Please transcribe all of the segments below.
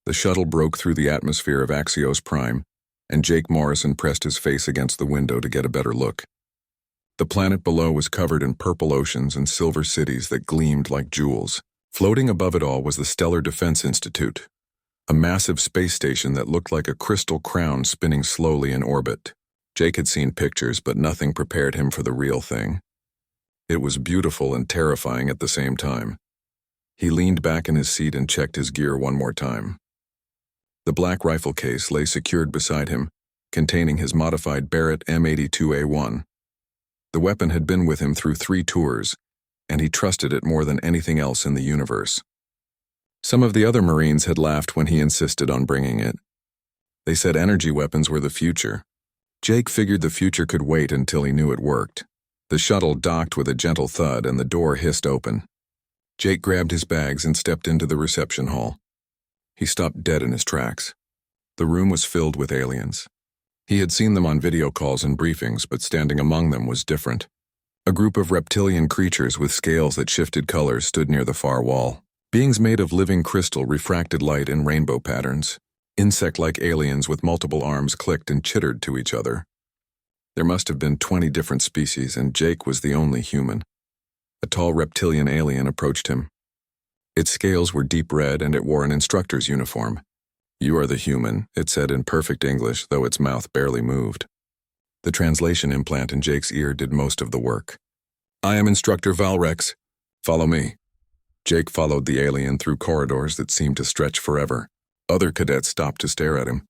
The shuttle broke through the atmosphere of Axios Prime, and Jake Morrison pressed his face against the window to get a better look. The planet below was covered in purple oceans and silver cities that gleamed like jewels. Floating above it all was the Stellar Defense Institute, a massive space station that looked like a crystal crown spinning slowly in orbit. Jake had seen pictures, but nothing prepared him for the real thing. It was beautiful and terrifying at the same time. He leaned back in his seat and checked his gear one more time. The black rifle case lay secured beside him, containing his modified Barrett M82A1. The weapon had been with him through 3 tours, and he trusted it more than anything else in the universe. Some of the other Marines had laughed when he insisted on bringing it. They said energy weapons were the future. Jake figured the future could wait until he knew it worked. The shuttle docked with a gentle thud and the door hissed open. Jake grabbed his bags and stepped into the reception hall. He stopped dead in his tracks. The room was filled with aliens. He had seen them on video calls and briefings, but standing among them was different. A group of reptilian creatures with scales that shifted colors stood near the far wall. Beings made of living crystal refracted light in rainbow patterns. Insect-like aliens with multiple arms clicked and chittered to each other. There must have been 20 different species, and Jake was the only human. A tall reptilian alien approached him. Its scales were deep red, and it wore an instructor's uniform. "You are the human," it said in perfect English, though its mouth barely moved. The translation implant in Jake's ear did most of the work. "I am Instructor Valrex. Follow me." Jake followed the alien through corridors that seemed to stretch forever. Other cadets stopped to stare at him.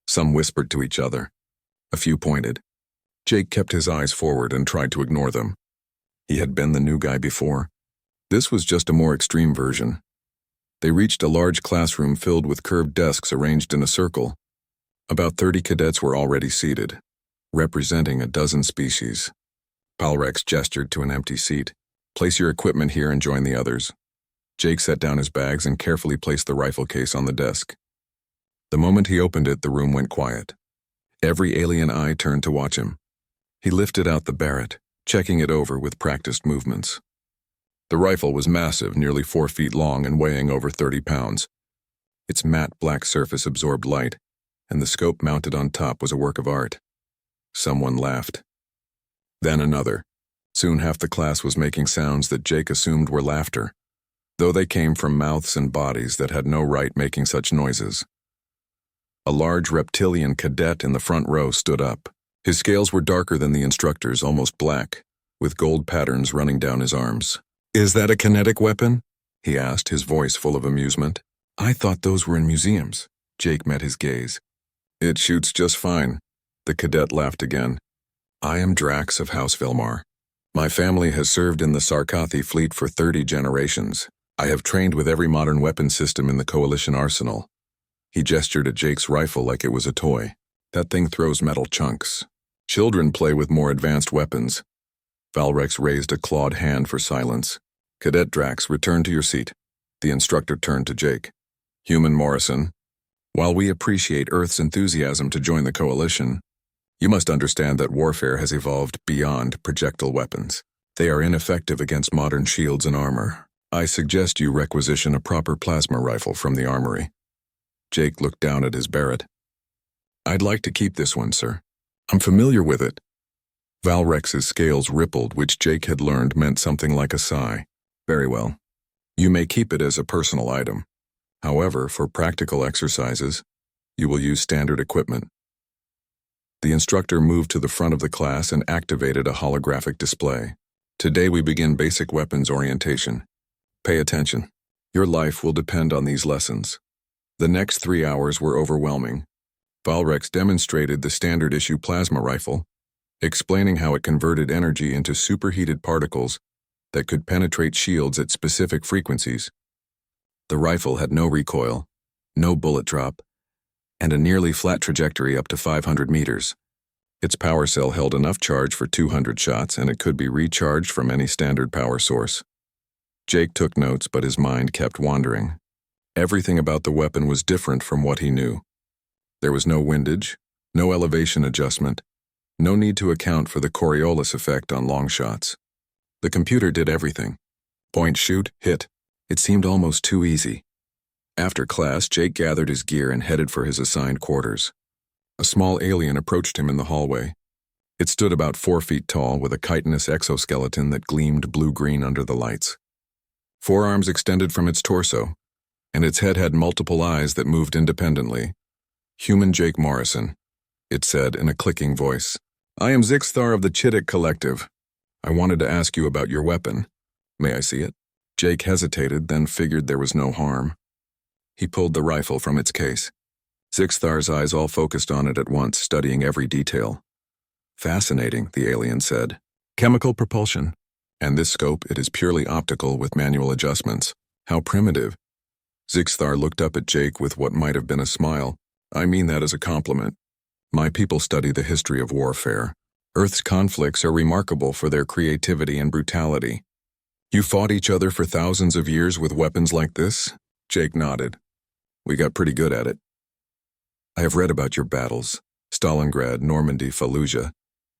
Some whispered to each other. A few pointed. Jake kept his eyes forward and tried to ignore them. He had been the new guy before. This was just a more extreme version. They reached a large classroom filled with curved desks arranged in a circle. About 30 cadets were already seated, representing a dozen species. Valrex gestured to an empty seat. "Place your equipment here and join the others." Jake set down his bags and carefully placed the rifle case on the desk. The moment he opened it, the room went quiet. Every alien eye turned to watch him. He lifted out the Barrett, checking it over with practiced movements. The rifle was massive, nearly 4 feet long and weighing over 30 pounds. Its matte black surface absorbed light, and the scope mounted on top was a work of art. Someone laughed. Then another. Soon half the class was making sounds that Jake assumed were laughter, though they came from mouths and bodies that had no right making such noises. A large reptilian cadet in the front row stood up. His scales were darker than the instructor's, almost black, with gold patterns running down his arms. "Is that a kinetic weapon?" he asked, his voice full of amusement. "I thought those were in museums." Jake met his gaze. "It shoots just fine." The cadet laughed again. "I am Drax of House Vilmar. My family has served in the Sarkathi fleet for 30 generations. I have trained with every modern weapon system in the Coalition arsenal." He gestured at Jake's rifle like it was a toy. "That thing throws metal chunks. Children play with more advanced weapons." Valrex raised a clawed hand for silence. "Cadet Drax, return to your seat." The instructor turned to Jake. "Human Morrison, while we appreciate Earth's enthusiasm to join the Coalition, you must understand that warfare has evolved beyond projectile weapons. They are ineffective against modern shields and armor. I suggest you requisition a proper plasma rifle from the armory." Jake looked down at his Barrett. "I'd like to keep this one, sir. I'm familiar with it." Valrex's scales rippled, which Jake had learned meant something like a sigh. "Very well. You may keep it as a personal item. However, for practical exercises, you will use standard equipment." The instructor moved to the front of the class and activated a holographic display. "Today we begin basic weapons orientation. Pay attention. Your life will depend on these lessons." The next 3 hours were overwhelming. Valrex demonstrated the standard-issue plasma rifle, explaining how it converted energy into superheated particles that could penetrate shields at specific frequencies. The rifle had no recoil, no bullet drop, and a nearly flat trajectory up to 500 meters. Its power cell held enough charge for 200 shots, and it could be recharged from any standard power source. Jake took notes, but his mind kept wandering. Everything about the weapon was different from what he knew. There was no windage, no elevation adjustment, no need to account for the Coriolis effect on long shots. The computer did everything. Point, shoot, hit. It seemed almost too easy. After class, Jake gathered his gear and headed for his assigned quarters. A small alien approached him in the hallway. It stood about 4 feet tall with a chitinous exoskeleton that gleamed blue-green under the lights. 4 arms extended from its torso, and its head had multiple eyes that moved independently. "Human Jake Morrison," it said in a clicking voice. "I am Zixthar of the Chittick Collective. I wanted to ask you about your weapon. May I see it?" Jake hesitated, then figured there was no harm. He pulled the rifle from its case. Zixthar's eyes all focused on it at once, studying every detail. "Fascinating," the alien said. "Chemical propulsion. And this scope, it is purely optical with manual adjustments. How primitive." Zixthar looked up at Jake with what might have been a smile. "I mean that as a compliment. My people study the history of warfare. Earth's conflicts are remarkable for their creativity and brutality. You fought each other for thousands of years with weapons like this?" Jake nodded. "We got pretty good at it. I have read about your battles. Stalingrad, Normandy, Fallujah.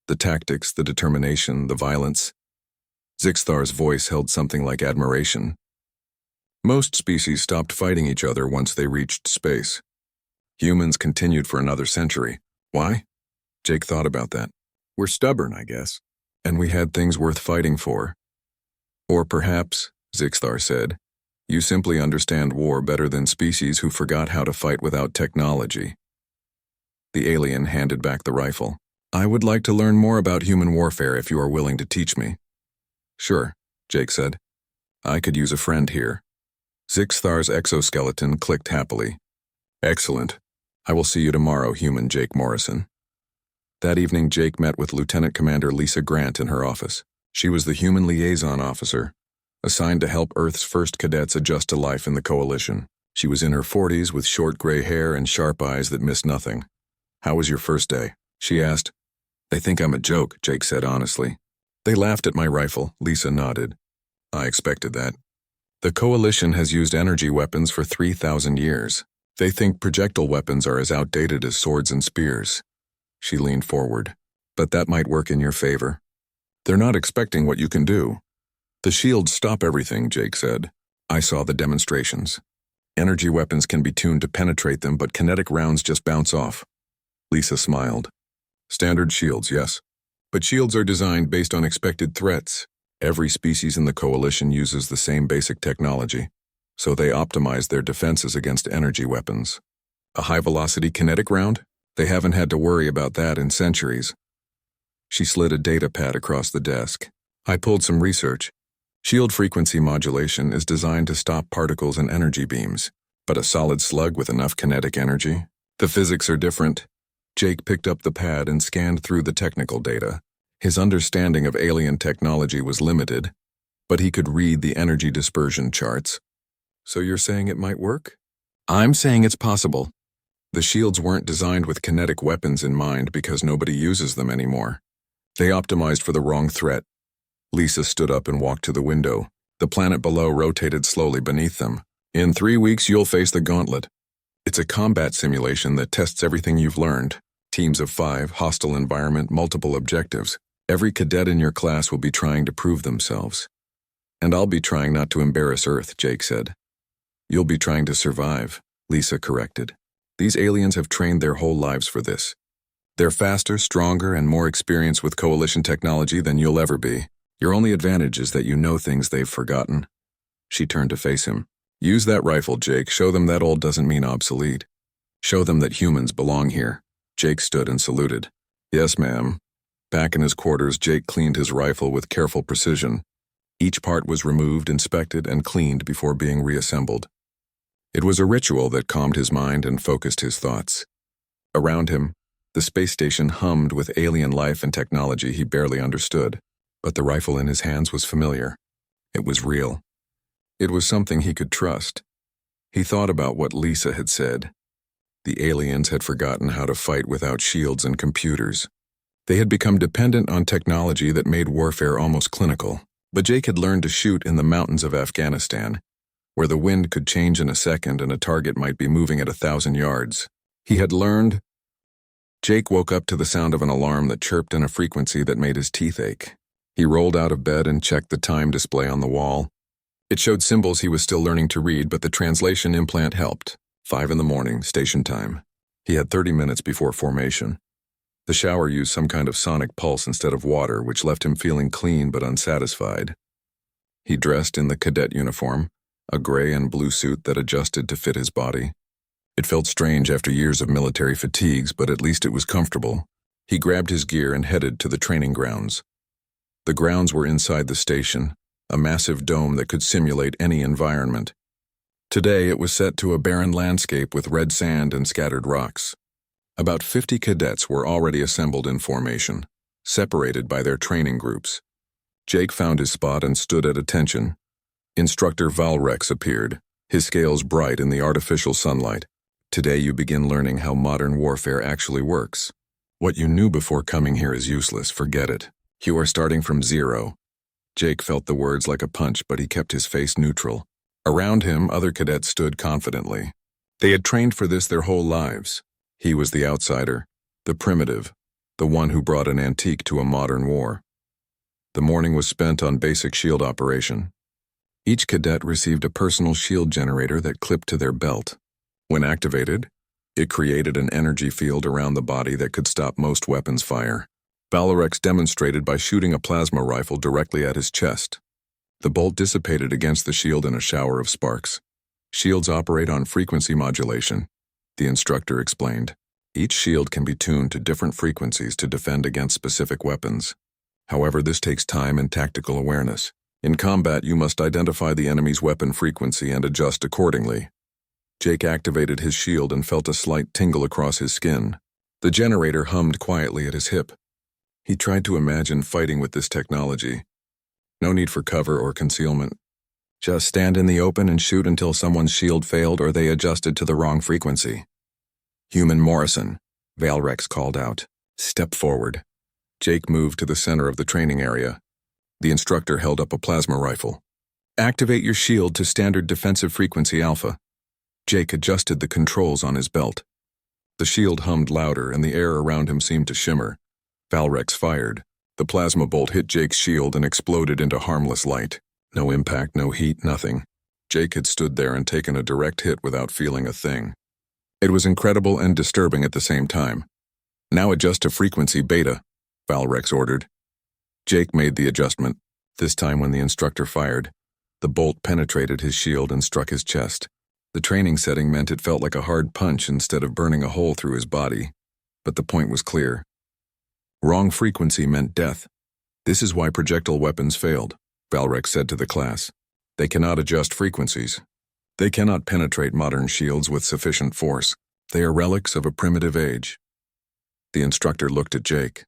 The tactics, the determination, the violence." Zixthar's voice held something like admiration. "Most species stopped fighting each other once they reached space. Humans continued for another century. Why?" Jake thought about that. "We're stubborn, I guess. And we had things worth fighting for." "Or perhaps," Zixthar said, "you simply understand war better than species who forgot how to fight without technology." The alien handed back the rifle. "I would like to learn more about human warfare if you are willing to teach me." "Sure," Jake said. "I could use a friend here." Zixthar's exoskeleton clicked happily. "Excellent. I will see you tomorrow, human Jake Morrison." That evening, Jake met with Lieutenant Commander Lisa Grant in her office. She was the human liaison officer, assigned to help Earth's first cadets adjust to life in the Coalition. She was in her 40s with short gray hair and sharp eyes that missed nothing. "How was your first day?" she asked. "They think I'm a joke," Jake said honestly. "They laughed at my rifle," Lisa nodded. "I expected that. The Coalition has used energy weapons for 3,000 years. They think projectile weapons are as outdated as swords and spears." She leaned forward. "But that might work in your favor. They're not expecting what you can do." "The shields stop everything," Jake said. "I saw the demonstrations. Energy weapons can be tuned to penetrate them, but kinetic rounds just bounce off." Lisa smiled. "Standard shields, yes. But shields are designed based on expected threats. Every species in the Coalition uses the same basic technology, so they optimize their defenses against energy weapons. A high-velocity kinetic round? They haven't had to worry about that in centuries." She slid a data pad across the desk. "I pulled some research. Shield frequency modulation is designed to stop particles and energy beams, but a solid slug with enough kinetic energy? The physics are different." Jake picked up the pad and scanned through the technical data. His understanding of alien technology was limited, but he could read the energy dispersion charts. "So you're saying it might work?" "I'm saying it's possible. The shields weren't designed with kinetic weapons in mind because nobody uses them anymore. They optimized for the wrong threat." Lisa stood up and walked to the window. The planet below rotated slowly beneath them. "In 3 weeks, you'll face the gauntlet. It's a combat simulation that tests everything you've learned. Teams of 5, hostile environment, multiple objectives. Every cadet in your class will be trying to prove themselves. And I'll be trying not to embarrass Earth," Jake said. "You'll be trying to survive," Lisa corrected. "These aliens have trained their whole lives for this. They're faster, stronger, and more experienced with Coalition technology than you'll ever be. Your only advantage is that you know things they've forgotten." She turned to face him. "Use that rifle, Jake. Show them that old doesn't mean obsolete. Show them that humans belong here." Jake stood and saluted. "Yes, ma'am." Back in his quarters, Jake cleaned his rifle with careful precision. Each part was removed, inspected, and cleaned before being reassembled. It was a ritual that calmed his mind and focused his thoughts. Around him, the space station hummed with alien life and technology he barely understood, but the rifle in his hands was familiar. It was real. It was something he could trust. He thought about what Lisa had said. The aliens had forgotten how to fight without shields and computers. They had become dependent on technology that made warfare almost clinical. But Jake had learned to shoot in the mountains of Afghanistan, where the wind could change in a second and a target might be moving at 1,000 yards. He had learned. Jake woke up to the sound of an alarm that chirped in a frequency that made his teeth ache. He rolled out of bed and checked the time display on the wall. It showed symbols he was still learning to read, but the translation implant helped. 5 in the morning, station time. He had 30 minutes before formation. The shower used some kind of sonic pulse instead of water, which left him feeling clean but unsatisfied. He dressed in the cadet uniform, a gray and blue suit that adjusted to fit his body. It felt strange after years of military fatigues, but at least it was comfortable. He grabbed his gear and headed to the training grounds. The grounds were inside the station, a massive dome that could simulate any environment. Today it was set to a barren landscape with red sand and scattered rocks. About 50 cadets were already assembled in formation, separated by their training groups. Jake found his spot and stood at attention. Instructor Valrex appeared, his scales bright in the artificial sunlight. Today you begin learning how modern warfare actually works. What you knew before coming here is useless, forget it. You are starting from zero. Jake felt the words like a punch, but he kept his face neutral. Around him, other cadets stood confidently. They had trained for this their whole lives. He was the outsider, the primitive, the one who brought an antique to a modern war. The morning was spent on basic shield operation. Each cadet received a personal shield generator that clipped to their belt. When activated, it created an energy field around the body that could stop most weapons fire. Valrex demonstrated by shooting a plasma rifle directly at his chest. The bolt dissipated against the shield in a shower of sparks. Shields operate on frequency modulation, the instructor explained. Each shield can be tuned to different frequencies to defend against specific weapons. However, this takes time and tactical awareness. In combat, you must identify the enemy's weapon frequency and adjust accordingly. Jake activated his shield and felt a slight tingle across his skin. The generator hummed quietly at his hip. He tried to imagine fighting with this technology. No need for cover or concealment. Just stand in the open and shoot until someone's shield failed or they adjusted to the wrong frequency. Human Morrison, Valrex called out. Step forward. Jake moved to the center of the training area. The instructor held up a plasma rifle. Activate your shield to standard defensive frequency alpha. Jake adjusted the controls on his belt. The shield hummed louder and the air around him seemed to shimmer. Valrex fired. The plasma bolt hit Jake's shield and exploded into harmless light. No impact, no heat, nothing. Jake had stood there and taken a direct hit without feeling a thing. It was incredible and disturbing at the same time. Now adjust to frequency beta, Valrex ordered. Jake made the adjustment. This time when the instructor fired, the bolt penetrated his shield and struck his chest. The training setting meant it felt like a hard punch instead of burning a hole through his body. But the point was clear. Wrong frequency meant death. This is why projectile weapons failed, Valrex said to the class. They cannot adjust frequencies. They cannot penetrate modern shields with sufficient force. They are relics of a primitive age. The instructor looked at Jake.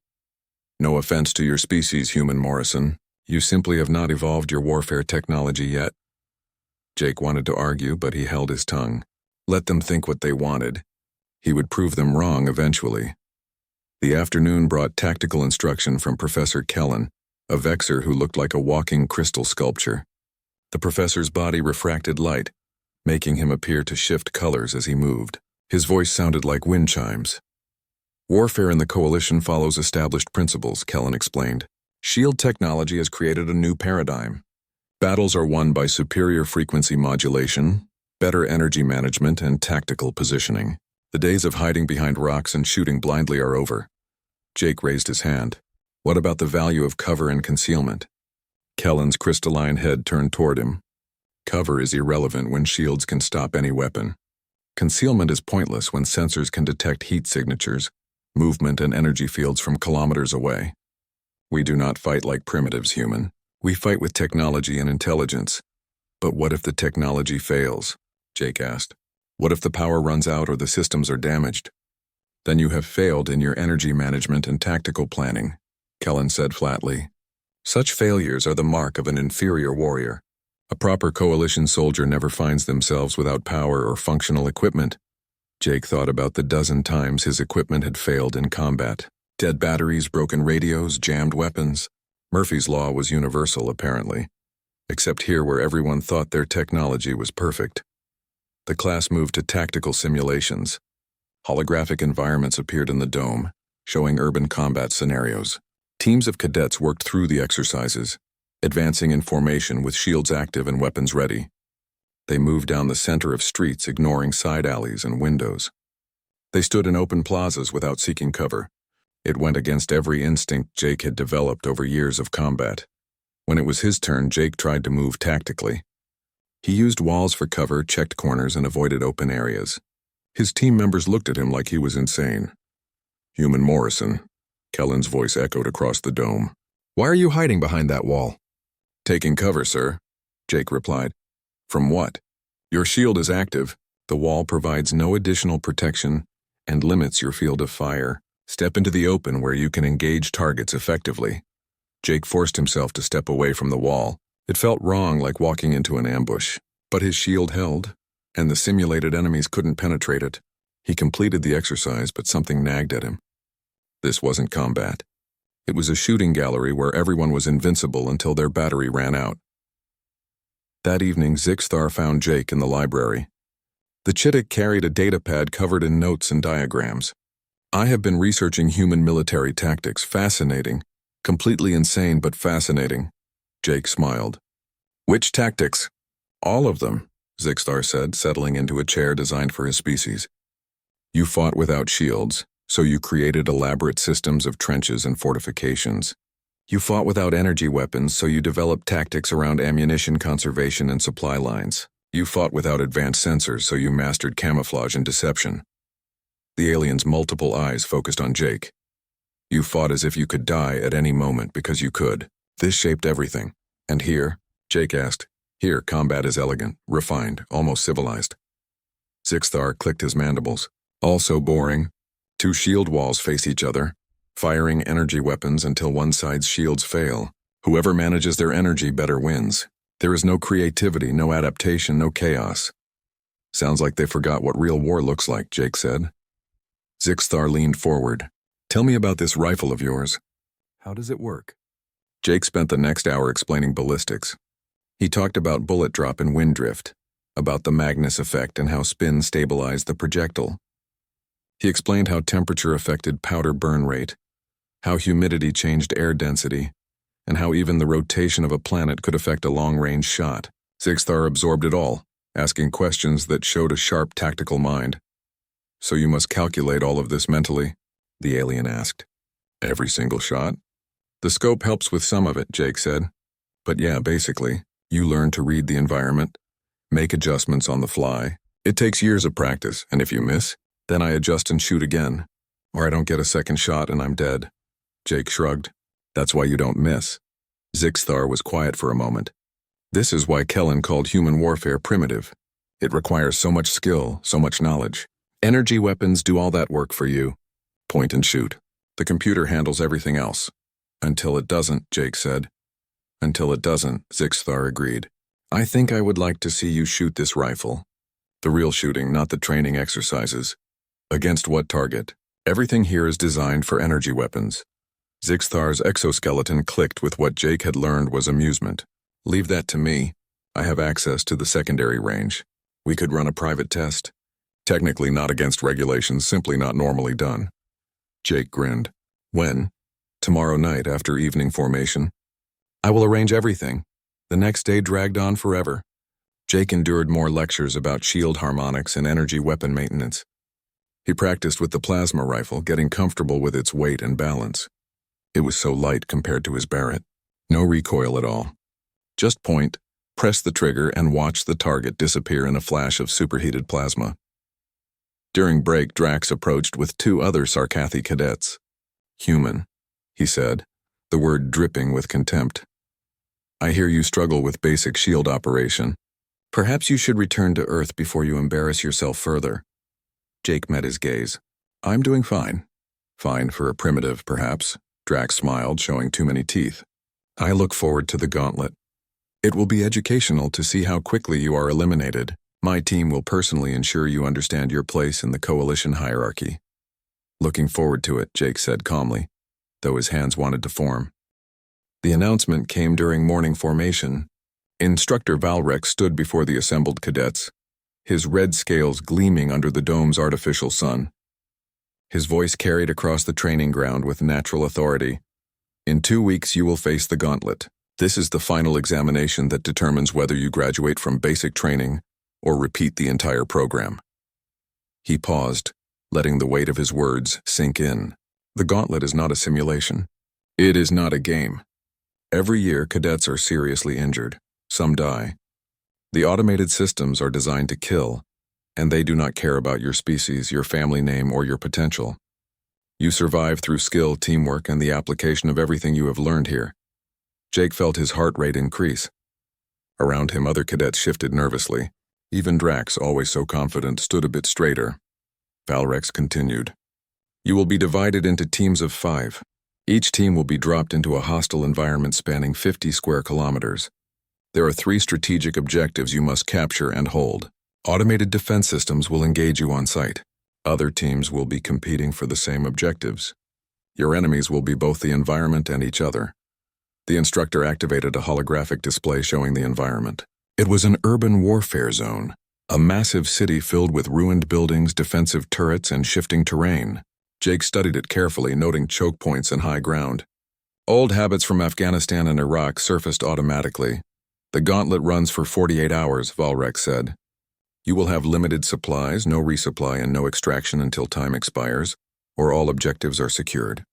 No offense to your species, Human Morrison. You simply have not evolved your warfare technology yet. Jake wanted to argue, but he held his tongue. Let them think what they wanted. He would prove them wrong eventually. The afternoon brought tactical instruction from Professor Kellen, a vexer who looked like a walking crystal sculpture. The professor's body refracted light, making him appear to shift colors as he moved. His voice sounded like wind chimes. Warfare in the Coalition follows established principles, Kellen explained. Shield technology has created a new paradigm. Battles are won by superior frequency modulation, better energy management, and tactical positioning. The days of hiding behind rocks and shooting blindly are over. Jake raised his hand. What about the value of cover and concealment? Kellen's crystalline head turned toward him. Cover is irrelevant when shields can stop any weapon. Concealment is pointless when sensors can detect heat signatures, movement, and energy fields from kilometers away. We do not fight like primitives, human. We fight with technology and intelligence. But what if the technology fails? Jake asked. What if the power runs out or the systems are damaged? Then you have failed in your energy management and tactical planning, Kellen said flatly. Such failures are the mark of an inferior warrior. A proper Coalition soldier never finds themselves without power or functional equipment. Jake thought about the dozen times his equipment had failed in combat. Dead batteries, broken radios, jammed weapons. Murphy's Law was universal, apparently. Except here where everyone thought their technology was perfect. The class moved to tactical simulations. Holographic environments appeared in the dome, showing urban combat scenarios. Teams of cadets worked through the exercises. advancing in formation with shields active and weapons ready. They moved down the center of streets, ignoring side alleys and windows. They stood in open plazas without seeking cover. It went against every instinct Jake had developed over years of combat. When it was his turn, Jake tried to move tactically. He used walls for cover, checked corners, and avoided open areas. His team members looked at him like he was insane. "Human Morrison," Kellen's voice echoed across the dome. "Why are you hiding behind that wall?" "Taking cover, sir," Jake replied. "From what?" "Your shield is active. The wall provides no additional protection and limits your field of fire. Step into the open where you can engage targets effectively." Jake forced himself to step away from the wall. It felt wrong, like walking into an ambush. But his shield held, and the simulated enemies couldn't penetrate it. He completed the exercise, but something nagged at him. This wasn't combat. It was a shooting gallery where everyone was invincible until their battery ran out. That evening, Zixthar found Jake in the library. The Chittick carried a datapad covered in notes and diagrams. "I have been researching human military tactics. Fascinating. Completely insane, but fascinating." Jake smiled. "Which tactics?" "All of them," Zixthar said, settling into a chair designed for his species. "You fought without shields, so you created elaborate systems of trenches and fortifications. You fought without energy weapons, so you developed tactics around ammunition conservation and supply lines. You fought without advanced sensors, so you mastered camouflage and deception." The alien's multiple eyes focused on Jake. "You fought as if you could die at any moment because you could. This shaped everything. And here?" Jake asked. "Here, combat is elegant, refined, almost civilized." Zixthar clicked his mandibles. "Also boring. Two shield walls face each other, firing energy weapons until one side's shields fail. Whoever manages their energy better wins. There is no creativity, no adaptation, no chaos." "Sounds like they forgot what real war looks like," Jake said. Zixthar leaned forward. "Tell me about this rifle of yours. How does it work?" Jake spent the next hour explaining ballistics. He talked about bullet drop and wind drift, about the Magnus effect and how spin stabilized the projectile. He explained how temperature affected powder burn rate, how humidity changed air density, and how even the rotation of a planet could affect a long-range shot. Zixthar absorbed it all, asking questions that showed a sharp tactical mind. "So you must calculate all of this mentally?" the alien asked. "Every single shot?" "The scope helps with some of it," Jake said. "But yeah, basically, you learn to read the environment, make adjustments on the fly. It takes years of practice, and if you miss, then I adjust and shoot again. Or I don't get a second shot and I'm dead." Jake shrugged. "That's why you don't miss." Zixthar was quiet for a moment. "This is why Kellen called human warfare primitive. It requires so much skill, so much knowledge. Energy weapons do all that work for you. Point and shoot. The computer handles everything else." "Until it doesn't," Jake said. "Until it doesn't," Zixthar agreed. "I think I would like to see you shoot this rifle. The real shooting, not the training exercises." "Against what target?" "Everything here is designed for energy weapons." Zixthar's exoskeleton clicked with what Jake had learned was amusement. "Leave that to me. I have access to the secondary range. We could run a private test. Technically not against regulations, simply not normally done." Jake grinned. "When?" "Tomorrow night after evening formation." "I will arrange everything." The next day dragged on forever. Jake endured more lectures about shield harmonics and energy weapon maintenance. He practiced with the plasma rifle, getting comfortable with its weight and balance. It was so light compared to his Barrett. No recoil at all. Just point, press the trigger, and watch the target disappear in a flash of superheated plasma. During break, Drax approached with two other Sarkathi cadets. "Human," he said, the word dripping with contempt. "I hear you struggle with basic shield operation. Perhaps you should return to Earth before you embarrass yourself further." Jake met his gaze. "I'm doing fine." "Fine for a primitive, perhaps," Drax smiled, showing too many teeth. "I look forward to the gauntlet. It will be educational to see how quickly you are eliminated. My team will personally ensure you understand your place in the coalition hierarchy." "Looking forward to it," Jake said calmly, though his hands wanted to form. The announcement came during morning formation. Instructor Valrex stood before the assembled cadets, his red scales gleaming under the dome's artificial sun. His voice carried across the training ground with natural authority. "In 2 weeks you will face the gauntlet. This is the final examination that determines whether you graduate from basic training or repeat the entire program. He paused, letting the weight of his words sink in. The gauntlet is not a simulation. It is not a game. Every year, cadets are seriously injured. Some die. The automated systems are designed to kill, and they do not care about your species, your family name, or your potential. You survive through skill, teamwork, and the application of everything you have learned here. Jake felt his heart rate increase. Around him, other cadets shifted nervously. Even Drax, always so confident, stood a bit straighter. Valrex continued. You will be divided into teams of 5. Each team will be dropped into a hostile environment spanning 50 square kilometers. There are 3 strategic objectives you must capture and hold. Automated defense systems will engage you on site. Other teams will be competing for the same objectives. Your enemies will be both the environment and each other. The instructor activated a holographic display showing the environment. It was an urban warfare zone, a massive city filled with ruined buildings, defensive turrets, and shifting terrain. Jake studied it carefully, noting choke points and high ground. Old habits from Afghanistan and Iraq surfaced automatically. The gauntlet runs for 48 hours, Valrex said. You will have limited supplies, no resupply, and no extraction until time expires, or all objectives are secured.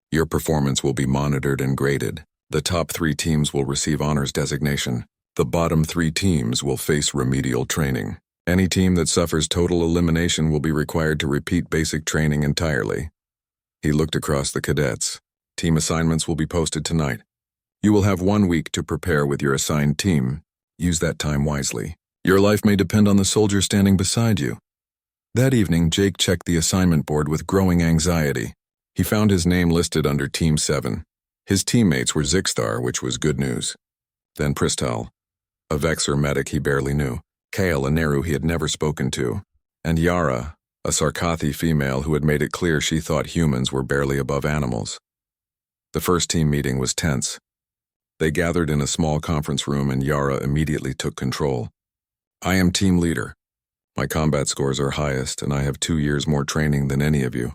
Your performance will be monitored and graded. The top 3 teams will receive honors designation. The bottom 3 teams will face remedial training. Any team that suffers total elimination will be required to repeat basic training entirely. He looked across the cadets. Team assignments will be posted tonight. You will have 1 week to prepare with your assigned team. Use that time wisely. Your life may depend on the soldier standing beside you. That evening, Jake checked the assignment board with growing anxiety. He found his name listed under Team 7. His teammates were Zixthar, which was good news. Then Pristal, a Vexer medic he barely knew. Kale, a Neru he had never spoken to. And Yara, a Sarkathi female who had made it clear she thought humans were barely above animals. The first team meeting was tense. They gathered in a small conference room and Yara immediately took control. I am team leader. My combat scores are highest and I have 2 years more training than any of you.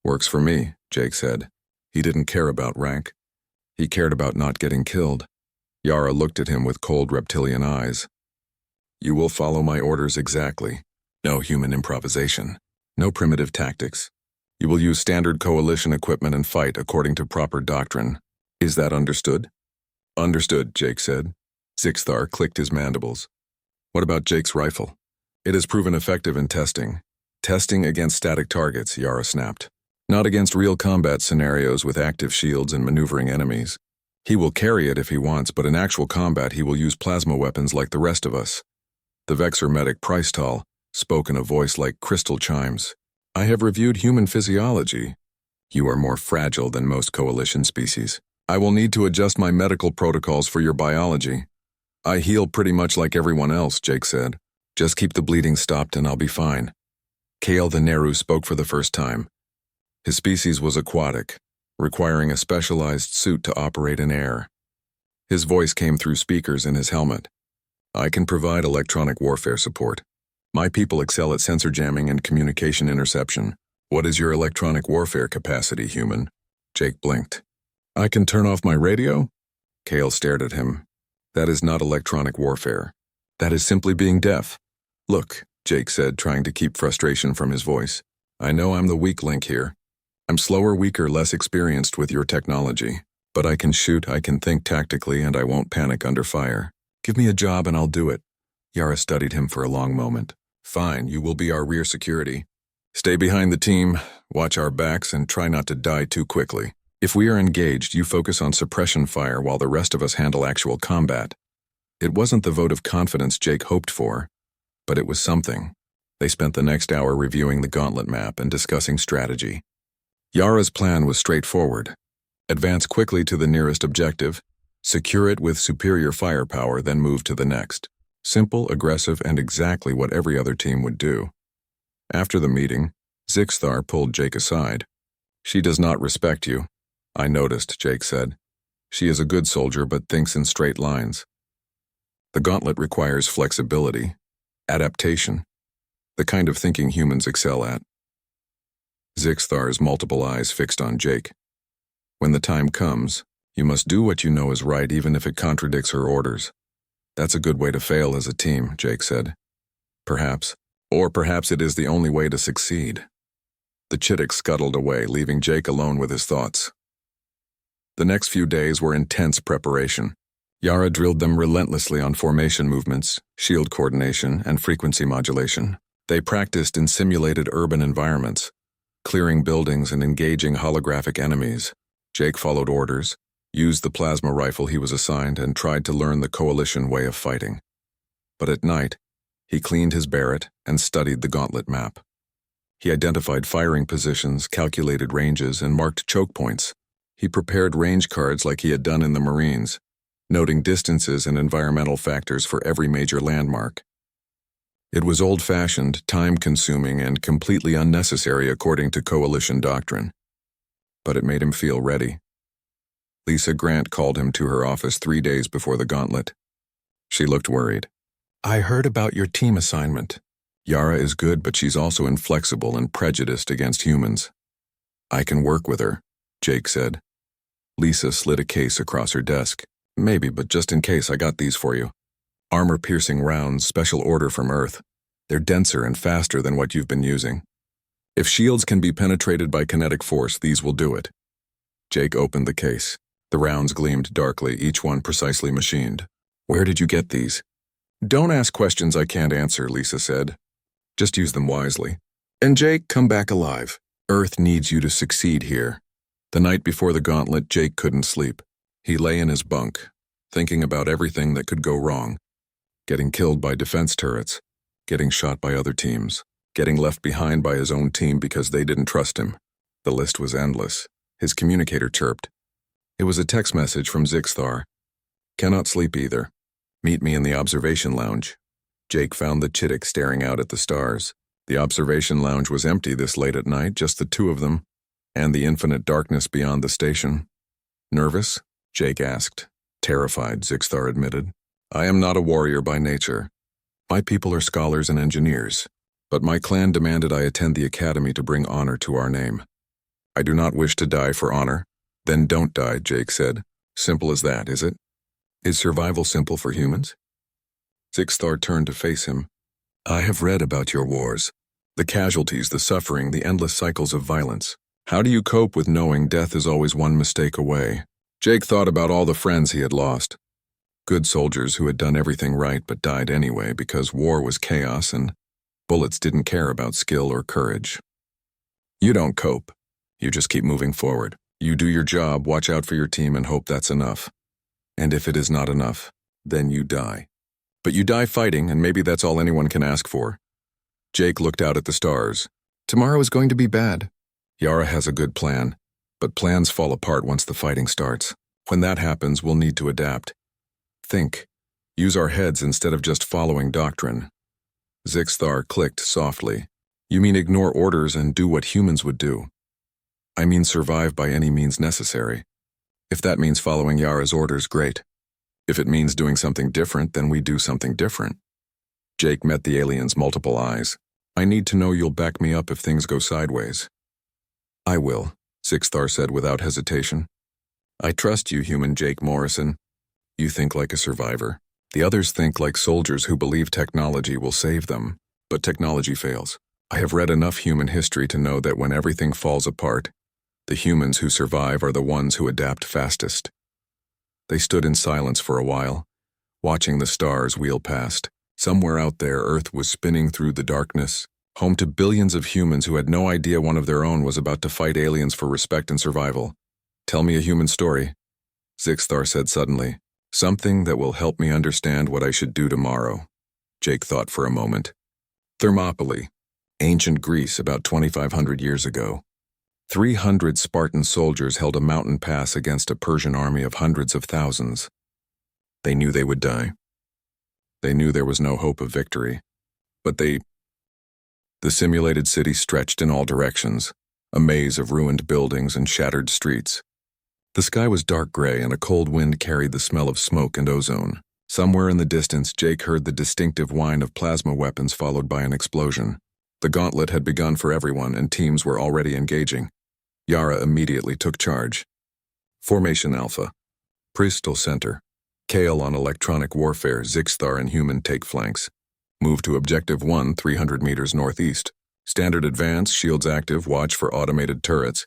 Works for me, Jake said. He didn't care about rank. He cared about not getting killed. Yara looked at him with cold reptilian eyes. You will follow my orders exactly. No human improvisation. No primitive tactics. You will use standard coalition equipment and fight according to proper doctrine. Is that understood? Understood, Jake said. Zixthar clicked his mandibles. What about Jake's rifle? It has proven effective in testing. Testing against static targets, Yara snapped. Not against real combat scenarios with active shields and maneuvering enemies. He will carry it if he wants, but in actual combat he will use plasma weapons like the rest of us. The Vexer medic Pristal spoke in a voice like crystal chimes. I have reviewed human physiology. You are more fragile than most coalition species. I will need to adjust my medical protocols for your biology. I heal pretty much like everyone else, Jake said. Just keep the bleeding stopped and I'll be fine. Kale the Neru spoke for the first time. His species was aquatic, requiring a specialized suit to operate in air. His voice came through speakers in his helmet. I can provide electronic warfare support. My people excel at sensor jamming and communication interception. What is your electronic warfare capacity, human? Jake blinked. I can turn off my radio? Kale stared at him. That is not electronic warfare. That is simply being deaf. Look, Jake said, trying to keep frustration from his voice. I know I'm the weak link here. I'm slower, weaker, less experienced with your technology. But I can shoot, I can think tactically, and I won't panic under fire. Give me a job and I'll do it. Yara studied him for a long moment. Fine, you will be our rear security. Stay behind the team, watch our backs, and try not to die too quickly. If we are engaged, you focus on suppression fire while the rest of us handle actual combat. It wasn't the vote of confidence Jake hoped for, but it was something. They spent the next hour reviewing the gauntlet map and discussing strategy. Yara's plan was straightforward. Advance quickly to the nearest objective, secure it with superior firepower, then move to the next. Simple, aggressive, and exactly what every other team would do. After the meeting, Zixthar pulled Jake aside. She does not respect you. I noticed, Jake said. She is a good soldier but thinks in straight lines. The gauntlet requires flexibility, adaptation, the kind of thinking humans excel at. Zixthar's multiple eyes fixed on Jake. When the time comes, You must do what you know is right even if it contradicts her orders. That's a good way to fail as a team, Jake said. Perhaps. Or perhaps it is the only way to succeed. The Chittick scuttled away, leaving Jake alone with his thoughts. The next few days were intense preparation. Yara drilled them relentlessly on formation movements, shield coordination, and frequency modulation. They practiced in simulated urban environments, clearing buildings and engaging holographic enemies. Jake followed orders, used the plasma rifle he was assigned, and tried to learn the coalition way of fighting. But at night, he cleaned his Barrett and studied the gauntlet map. He identified firing positions, calculated ranges, and marked choke points. He prepared range cards like he had done in the Marines, noting distances and environmental factors for every major landmark. It was old-fashioned, time-consuming, and completely unnecessary according to coalition doctrine. But it made him feel ready. Lisa Grant called him to her office 3 days before the gauntlet. She looked worried. "I heard about your team assignment. Yara is good, but she's also inflexible and prejudiced against humans." "I can work with her," Jake said. Lisa slid a case across her desk. "Maybe, but just in case, I got these for you. Armor-piercing rounds, special order from Earth. They're denser and faster than what you've been using. If shields can be penetrated by kinetic force, these will do it." Jake opened the case. The rounds gleamed darkly, each one precisely machined. "Where did you get these?" "Don't ask questions I can't answer," Lisa said. "Just use them wisely. And Jake, come back alive. Earth needs you to succeed here." The night before the gauntlet, Jake couldn't sleep. He lay in his bunk, thinking about everything that could go wrong. Getting killed by defense turrets, getting shot by other teams, getting left behind by his own team because they didn't trust him. The list was endless. His communicator chirped. It was a text message from Zixthar. "Cannot sleep either. Meet me in the observation lounge." Jake found the Chittick staring out at the stars. The observation lounge was empty this late at night, just the two of them, and the infinite darkness beyond the station. "Nervous?" Jake asked. "Terrified," Zixthar admitted. "I am not a warrior by nature. My people are scholars and engineers, but my clan demanded I attend the academy to bring honor to our name. I do not wish to die for honor." "Then don't die," Jake said. "Simple as that, is it? Is survival simple for humans?" Zixthar turned to face him. "I have read about your wars. The casualties, the suffering, the endless cycles of violence. How do you cope with knowing death is always one mistake away?" Jake thought about all the friends he had lost. Good soldiers who had done everything right but died anyway because war was chaos and bullets didn't care about skill or courage. You don't cope. You just keep moving forward. You do your job, watch out for your team, and hope that's enough. And if it is not enough, then you die. But you die fighting, and maybe that's all anyone can ask for. Jake looked out at the stars. "Tomorrow is going to be bad." "Yara has a good plan, but plans fall apart once the fighting starts. When that happens, we'll need to adapt. Think. Use our heads instead of just following doctrine." Zixthar clicked softly. "You mean ignore orders and do what humans would do?" "I mean survive by any means necessary. If that means following Yara's orders, great. If it means doing something different, then we do something different." Jake met the alien's multiple eyes. "I need to know you'll back me up if things go sideways." "I will," Zixthar said without hesitation. "I trust you, human Jake Morrison. You think like a survivor. The others think like soldiers who believe technology will save them, but technology fails. I have read enough human history to know that when everything falls apart, the humans who survive are the ones who adapt fastest." They stood in silence for a while, watching the stars wheel past. Somewhere out there, Earth was spinning through the darkness, home to billions of humans who had no idea one of their own was about to fight aliens for respect and survival. "Tell me a human story," Zixthar said suddenly. "Something that will help me understand what I should do tomorrow." Jake thought for a moment. Thermopylae, ancient Greece about 2,500 years ago. 300 Spartan soldiers held a mountain pass against a Persian army of hundreds of thousands. They knew they would die. They knew there was no hope of victory. But the simulated city stretched in all directions, a maze of ruined buildings and shattered streets. The sky was dark gray and a cold wind carried the smell of smoke and ozone. Somewhere in the distance, Jake heard the distinctive whine of plasma weapons followed by an explosion. The gauntlet had begun for everyone and teams were already engaging. Yara immediately took charge. "Formation Alpha, Pristal Center. Kale on electronic warfare, Zixthar and human take flanks. Move to Objective 1, 300 meters northeast. Standard advance, shields active, watch for automated turrets.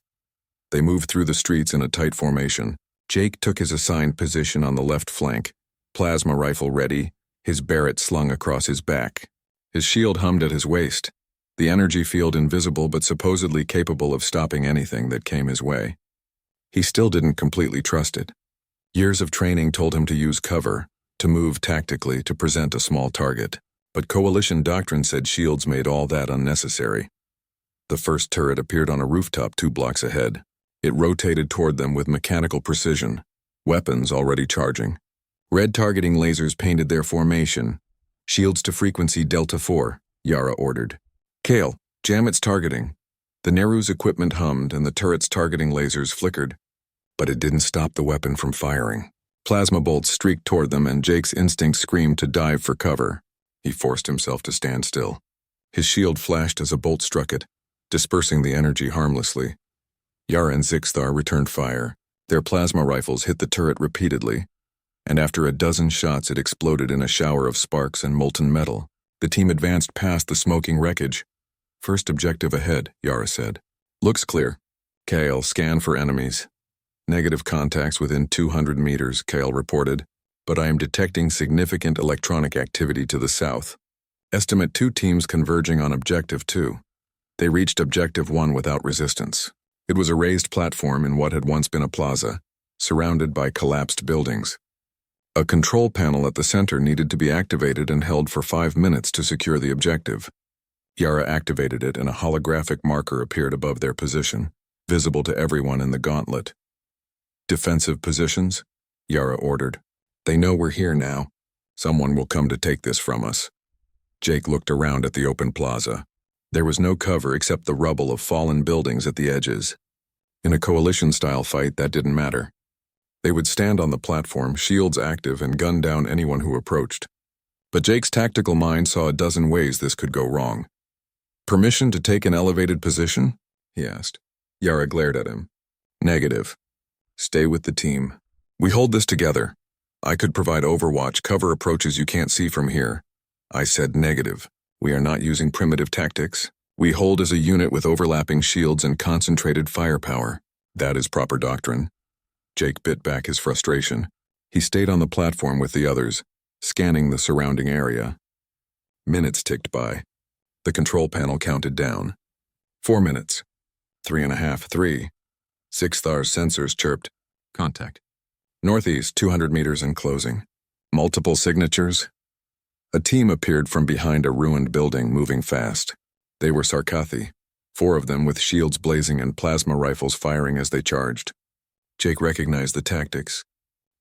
They moved through the streets in a tight formation. Jake took his assigned position on the left flank, plasma rifle ready, his Barrett slung across his back. His shield hummed at his waist, the energy field invisible but supposedly capable of stopping anything that came his way. He still didn't completely trust it. Years of training told him to use cover, to move tactically, to present a small target. But Coalition doctrine said shields made all that unnecessary. The first turret appeared on a rooftop 2 blocks ahead. It rotated toward them with mechanical precision, weapons already charging. Red targeting lasers painted their formation. Shields to frequency Delta 4, Yara ordered. Kale, jam its targeting. The Neru's equipment hummed and the turret's targeting lasers flickered, but it didn't stop the weapon from firing. Plasma bolts streaked toward them and Jake's instinct screamed to dive for cover. He forced himself to stand still. His shield flashed as a bolt struck it, dispersing the energy harmlessly. Yara and Zixthar returned fire. Their plasma rifles hit the turret repeatedly, and after a dozen shots it exploded in a shower of sparks and molten metal. The team advanced past the smoking wreckage. First objective ahead, Yara said. Looks clear. Kale, scan for enemies. Negative contacts within 200 meters, Kale reported, but I am detecting significant electronic activity to the south. Estimate 2 teams converging on Objective 2. They reached Objective 1 without resistance. It was a raised platform in what had once been a plaza, surrounded by collapsed buildings. A control panel at the center needed to be activated and held for 5 minutes to secure the objective. Yara activated it and a holographic marker appeared above their position, visible to everyone in the gauntlet. Defensive positions, Yara ordered. They know we're here now. Someone will come to take this from us. Jake looked around at the open plaza. There was no cover except the rubble of fallen buildings at the edges. In a coalition-style fight, that didn't matter. They would stand on the platform, shields active, and gun down anyone who approached. But Jake's tactical mind saw a dozen ways this could go wrong. Permission to take an elevated position? He asked. Yara glared at him. Negative. Stay with the team. We hold this together. I could provide overwatch, cover approaches you can't see from here. I said negative. We are not using primitive tactics. We hold as a unit with overlapping shields and concentrated firepower. That is proper doctrine. Jake bit back his frustration. He stayed on the platform with the others, scanning the surrounding area. Minutes ticked by. The control panel counted down. 4 minutes. 3.5, 3. Zixthar's sensors chirped. Contact. Northeast, 200 meters and closing. Multiple signatures. A team appeared from behind a ruined building, moving fast. They were Sarkathi, 4 of them with shields blazing and plasma rifles firing as they charged. Jake recognized the tactics.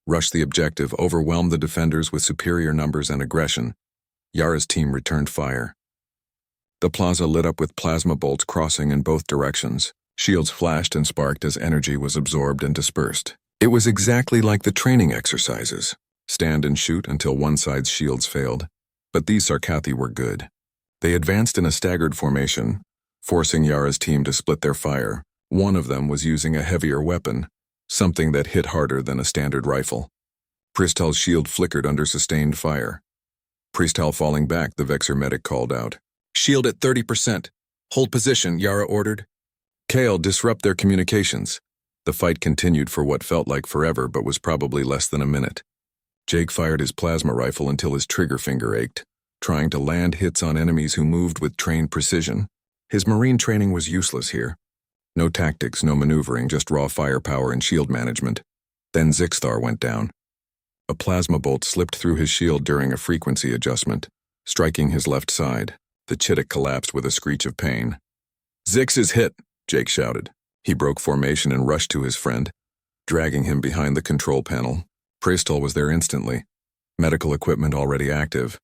Rush the objective, overwhelm the defenders with superior numbers and aggression. Yara's team returned fire. The plaza lit up with plasma bolts crossing in both directions. Shields flashed and sparked as energy was absorbed and dispersed. It was exactly like the training exercises. Stand and shoot until one side's shields failed. But these Sarkathi were good. They advanced in a staggered formation, forcing Yara's team to split their fire. One of them was using a heavier weapon, something that hit harder than a standard rifle. Pristal's shield flickered under sustained fire. Pristal falling back, the Vexor medic called out. Shield at 30%. Hold position, Yara ordered. Kale, disrupt their communications. The fight continued for what felt like forever but was probably less than a minute. Jake fired his plasma rifle until his trigger finger ached, trying to land hits on enemies who moved with trained precision. His marine training was useless here. No tactics, no maneuvering, just raw firepower and shield management. Then Zixthar went down. A plasma bolt slipped through his shield during a frequency adjustment, striking his left side. The Chittick collapsed with a screech of pain. Zix is hit, Jake shouted. He broke formation and rushed to his friend, dragging him behind the control panel. Pristal was there instantly. Medical equipment already active.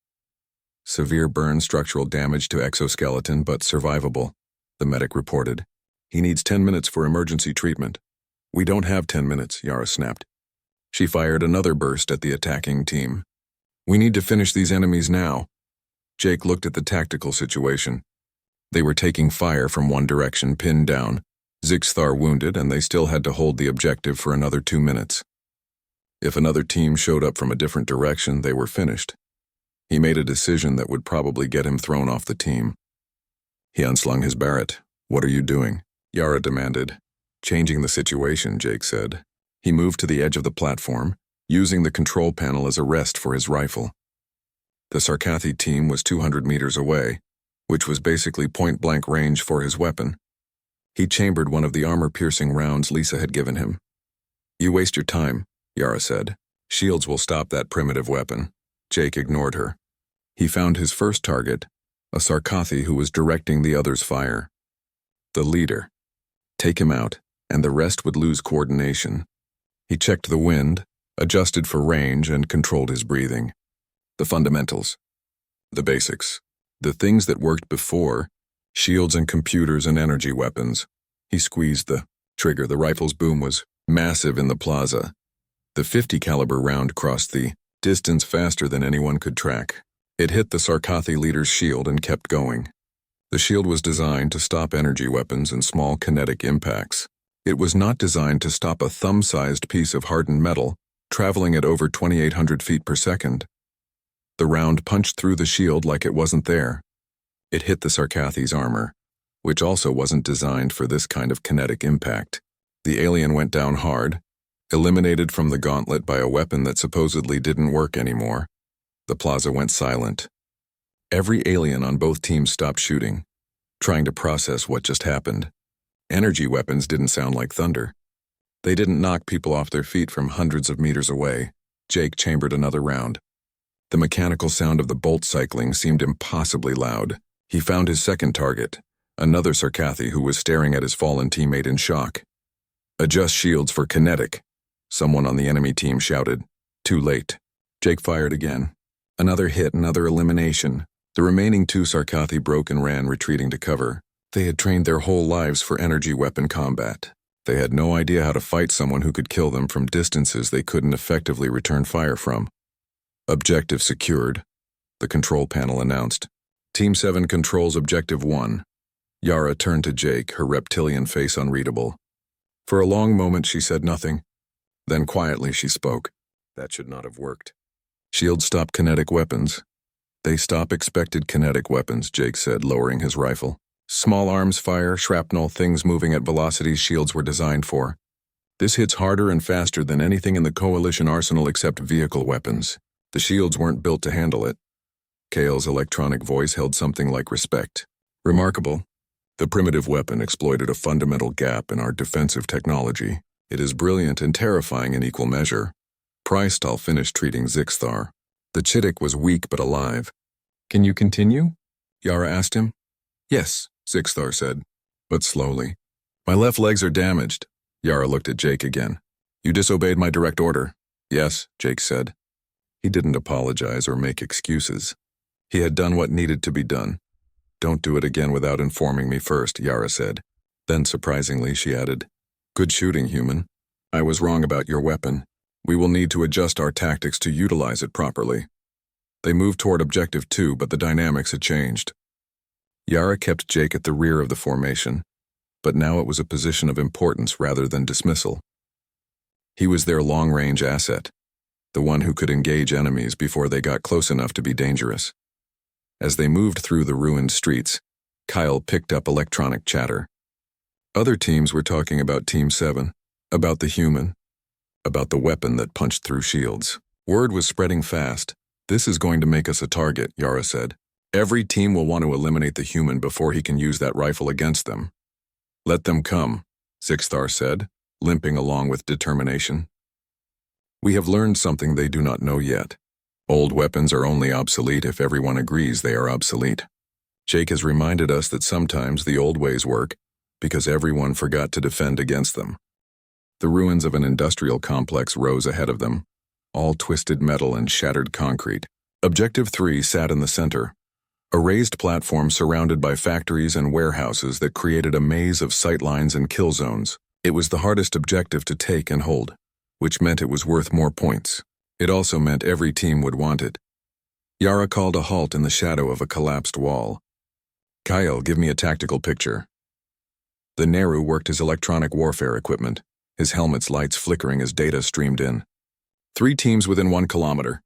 Severe burn, structural damage to exoskeleton, but survivable, the medic reported. He needs 10 minutes for emergency treatment. We don't have 10 minutes, Yara snapped. She fired another burst at the attacking team. We need to finish these enemies now. Jake looked at the tactical situation. They were taking fire from one direction, pinned down. Zixthar wounded, and they still had to hold the objective for another 2 minutes. If another team showed up from a different direction, they were finished. He made a decision that would probably get him thrown off the team. He unslung his Barrett. "What are you doing?" Yara demanded. "Changing the situation," Jake said. He moved to the edge of the platform, using the control panel as a rest for his rifle. The Sarkathi team was 200 meters away, which was basically point-blank range for his weapon. He chambered one of the armor-piercing rounds Lisa had given him. "You waste your time," Yara said. "Shields will stop that primitive weapon." Jake ignored her. He found his first target, a Sarkathi who was directing the others' fire. The leader. Take him out, and the rest would lose coordination. He checked the wind, adjusted for range, and controlled his breathing. The fundamentals. The basics. The things that worked before, shields and computers and energy weapons. He squeezed the trigger. The rifle's boom was massive in the plaza. The 50 caliber round crossed the distance faster than anyone could track. It hit the Sarkathi leader's shield and kept going. The shield was designed to stop energy weapons and small kinetic impacts. It was not designed to stop a thumb-sized piece of hardened metal traveling at over 2,800 feet per second. The round punched through the shield like it wasn't there. It hit the Sarkathi's armor, which also wasn't designed for this kind of kinetic impact. The alien went down hard, eliminated from the gauntlet by a weapon that supposedly didn't work anymore. The plaza went silent. Every alien on both teams stopped shooting, trying to process what just happened. Energy weapons didn't sound like thunder. They didn't knock people off their feet from hundreds of meters away. Jake chambered another round. The mechanical sound of the bolt cycling seemed impossibly loud. He found his second target, another Sarkathi who was staring at his fallen teammate in shock. "Adjust shields for kinetic," someone on the enemy team shouted. Too late. Jake fired again. Another hit, another elimination. The remaining two Sarkathi broke and ran, retreating to cover. They had trained their whole lives for energy weapon combat. They had no idea how to fight someone who could kill them from distances they couldn't effectively return fire from. "Objective secured," the control panel announced. "Team 7 controls Objective 1. Yara turned to Jake, her reptilian face unreadable. For a long moment she said nothing. Then quietly she spoke. "That should not have worked." "Shields stop kinetic weapons." "They stop expected kinetic weapons," Jake said, lowering his rifle. "Small arms fire, shrapnel, things moving at velocities shields were designed for. This hits harder and faster than anything in the Coalition arsenal except vehicle weapons. The shields weren't built to handle it." Kale's electronic voice held something like respect. "Remarkable. The primitive weapon exploited a fundamental gap in our defensive technology. It is brilliant and terrifying in equal measure." Projectile finished treating Zixthar. The Chittick was weak but alive. "Can you continue?" Yara asked him. "Yes," Zixthar said, but slowly. "My left legs are damaged." Yara looked at Jake again. "You disobeyed my direct order." "Yes," Jake said. He didn't apologize or make excuses. He had done what needed to be done. "Don't do it again without informing me first," Yara said. Then, surprisingly, she added, "Good shooting, human. I was wrong about your weapon. We will need to adjust our tactics to utilize it properly." They moved toward Objective 2, but the dynamics had changed. Yara kept Jake at the rear of the formation, but now it was a position of importance rather than dismissal. He was their long-range asset, the one who could engage enemies before they got close enough to be dangerous. As they moved through the ruined streets, Kyle picked up electronic chatter. Other teams were talking about Team 7, about the human, about the weapon that punched through shields. Word was spreading fast. "This is going to make us a target," Yara said. "Every team will want to eliminate the human before he can use that rifle against them." "Let them come," Zixthar said, limping along with determination. "We have learned something they do not know yet. Old weapons are only obsolete if everyone agrees they are obsolete. Jake has reminded us that sometimes the old ways work because everyone forgot to defend against them." The ruins of an industrial complex rose ahead of them, all twisted metal and shattered concrete. Objective 3 sat in the center, a raised platform surrounded by factories and warehouses that created a maze of sightlines and kill zones. It was the hardest objective to take and hold, which meant it was worth more points. It also meant every team would want it. Yara called a halt in the shadow of a collapsed wall. "Kyle, give me a tactical picture." The Nehru worked his electronic warfare equipment, his helmet's lights flickering as data streamed in. 3 teams within 1 kilometer.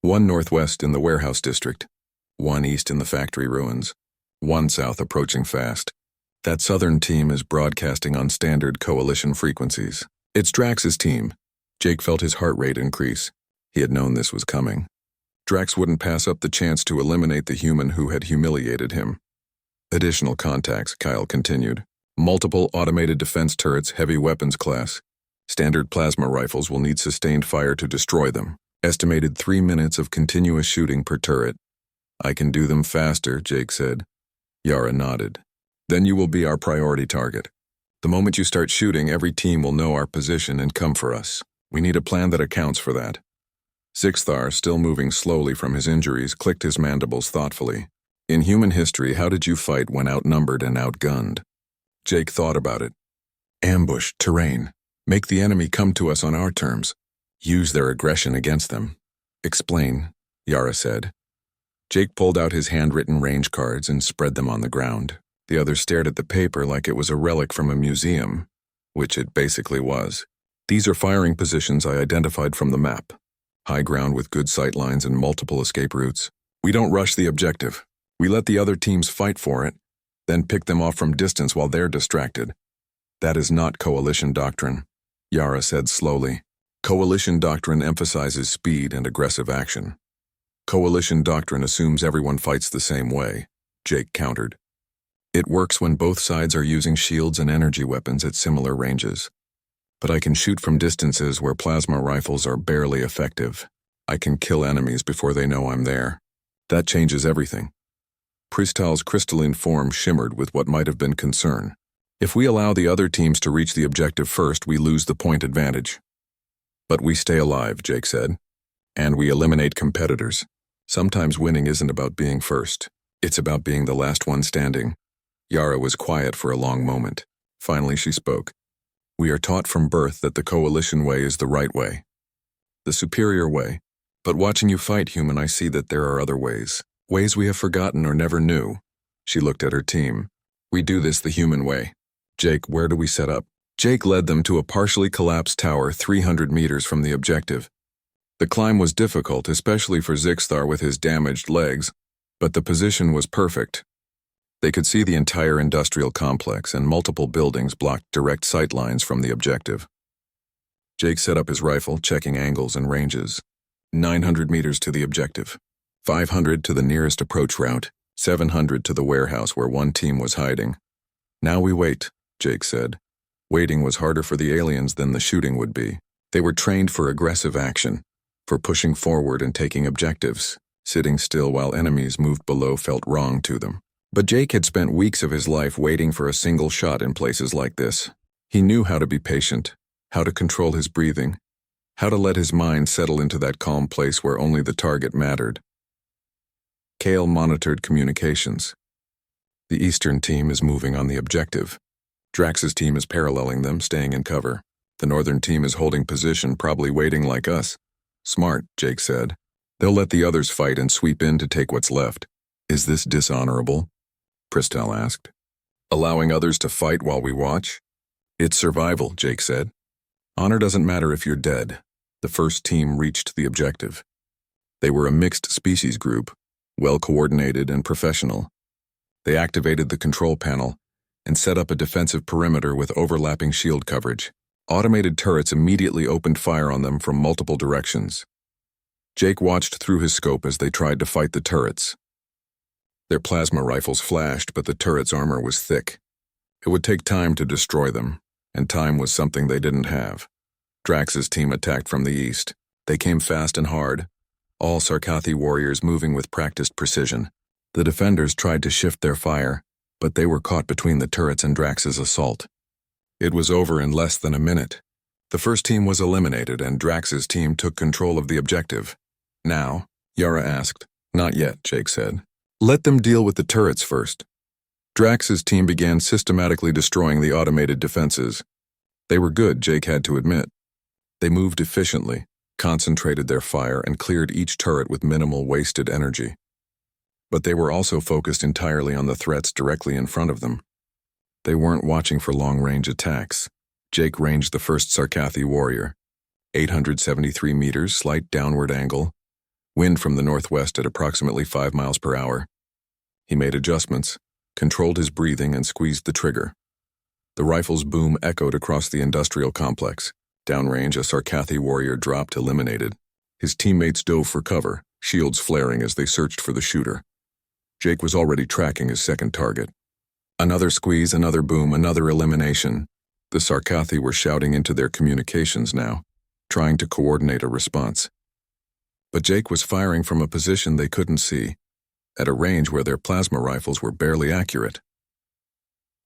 1 northwest in the warehouse district. 1 east in the factory ruins. 1 south approaching fast. That southern team is broadcasting on standard coalition frequencies. It's Drax's team. Jake felt his heart rate increase. He had known this was coming. Drax wouldn't pass up the chance to eliminate the human who had humiliated him. Additional contacts, Kyle continued. Multiple automated defense turrets, heavy weapons class. Standard plasma rifles will need sustained fire to destroy them. Estimated 3 minutes of continuous shooting per turret. I can do them faster, Jake said. Yara nodded. Then you will be our priority target. The moment you start shooting, every team will know our position and come for us. We need a plan that accounts for that. Zixthar, still moving slowly from his injuries, clicked his mandibles thoughtfully. In human history, how did you fight when outnumbered and outgunned? Jake thought about it. Ambush, terrain. Make the enemy come to us on our terms. Use their aggression against them. Explain, Yara said. Jake pulled out his handwritten range cards and spread them on the ground. The other stared at the paper like it was a relic from a museum, which it basically was. These are firing positions I identified from the map. High ground with good sight lines and multiple escape routes. We don't rush the objective. We let the other teams fight for it, then pick them off from distance while they're distracted. That is not coalition doctrine, Yara said slowly. Coalition doctrine emphasizes speed and aggressive action. Coalition doctrine assumes everyone fights the same way, Jake countered. It works when both sides are using shields and energy weapons at similar ranges. But I can shoot from distances where plasma rifles are barely effective. I can kill enemies before they know I'm there. That changes everything. Pristile's crystalline form shimmered with what might have been concern. If we allow the other teams to reach the objective first, we lose the point advantage. But we stay alive, Jake said. And we eliminate competitors. Sometimes winning isn't about being first. It's about being the last one standing. Yara was quiet for a long moment. Finally, she spoke. We are taught from birth that the coalition way is the right way. The superior way. But watching you fight, human, I see that there are other ways. Ways we have forgotten or never knew. She looked at her team. We do this the human way. Jake, where do we set up? Jake led them to a partially collapsed tower 300 meters from the objective. The climb was difficult, especially for Zixthar with his damaged legs, but the position was perfect. They could see the entire industrial complex, and multiple buildings blocked direct sight lines from the objective. Jake set up his rifle, checking angles and ranges. 900 meters to the objective. 500 to the nearest approach route. 700 to the warehouse where one team was hiding. Now we wait, Jake said. Waiting was harder for the aliens than the shooting would be. They were trained for aggressive action, for pushing forward and taking objectives. Sitting still while enemies moved below felt wrong to them. But Jake had spent weeks of his life waiting for a single shot in places like this. He knew how to be patient, how to control his breathing, how to let his mind settle into that calm place where only the target mattered. Kale monitored communications. The eastern team is moving on the objective. Drax's team is paralleling them, staying in cover. The northern team is holding position, probably waiting like us. Smart, Jake said. They'll let the others fight and sweep in to take what's left. Is this dishonorable? Pristile asked. Allowing others to fight while we watch? It's survival, Jake said. Honor doesn't matter if you're dead. The first team reached the objective. They were a mixed species group, well-coordinated and professional. They activated the control panel and set up a defensive perimeter with overlapping shield coverage. Automated turrets immediately opened fire on them from multiple directions. Jake watched through his scope as they tried to fight the turrets. Their plasma rifles flashed, but the turret's armor was thick. It would take time to destroy them, and time was something they didn't have. Drax's team attacked from the east. They came fast and hard, all Sarkathi warriors moving with practiced precision. The defenders tried to shift their fire, but they were caught between the turrets and Drax's assault. It was over in less than a minute. The first team was eliminated, and Drax's team took control of the objective. Now, Yara asked. Not yet, Jake said. Let them deal with the turrets first. Drax's team began systematically destroying the automated defenses. They were good, Jake had to admit. They moved efficiently, concentrated their fire, and cleared each turret with minimal wasted energy. But they were also focused entirely on the threats directly in front of them. They weren't watching for long-range attacks. Jake ranged the first Sarkathi warrior. 873 meters, slight downward angle. Wind from the northwest at approximately 5 miles per hour. He made adjustments, controlled his breathing, and squeezed the trigger. The rifle's boom echoed across the industrial complex. Downrange, a Sarkathi warrior dropped, eliminated. His teammates dove for cover, shields flaring as they searched for the shooter. Jake was already tracking his second target. Another squeeze, another boom, another elimination. The Sarkathi were shouting into their communications now, trying to coordinate a response. But Jake was firing from a position they couldn't see, at a range where their plasma rifles were barely accurate.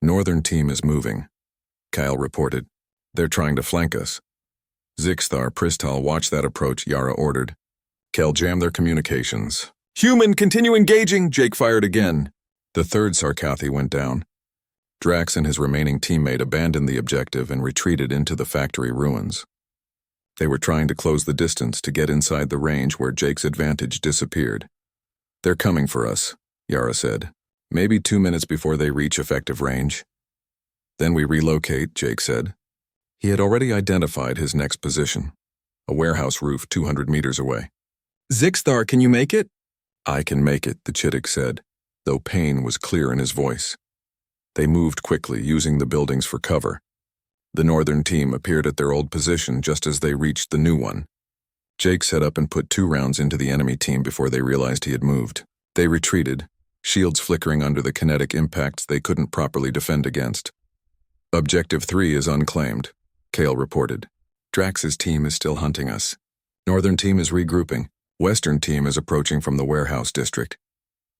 Northern team is moving, Kyle reported. They're trying to flank us. Zixthar, Pristal, watch that approach, Yara ordered. Kel, jam their communications. Human, continue engaging, Jake fired again. The third Sarkathi went down. Drax and his remaining teammate abandoned the objective and retreated into the factory ruins. They were trying to close the distance to get inside the range where Jake's advantage disappeared. They're coming for us, Yara said. Maybe 2 minutes before they reach effective range. Then we relocate, Jake said. He had already identified his next position, a warehouse roof 200 meters away. Zixthar, can you make it? I can make it, the Chittick said, though pain was clear in his voice. They moved quickly, using the buildings for cover. The northern team appeared at their old position just as they reached the new one. Jake set up and put 2 rounds into the enemy team before they realized he had moved. They retreated, shields flickering under the kinetic impacts they couldn't properly defend against. Objective 3 is unclaimed, Kale reported. Drax's team is still hunting us. Northern team is regrouping. Western team is approaching from the warehouse district.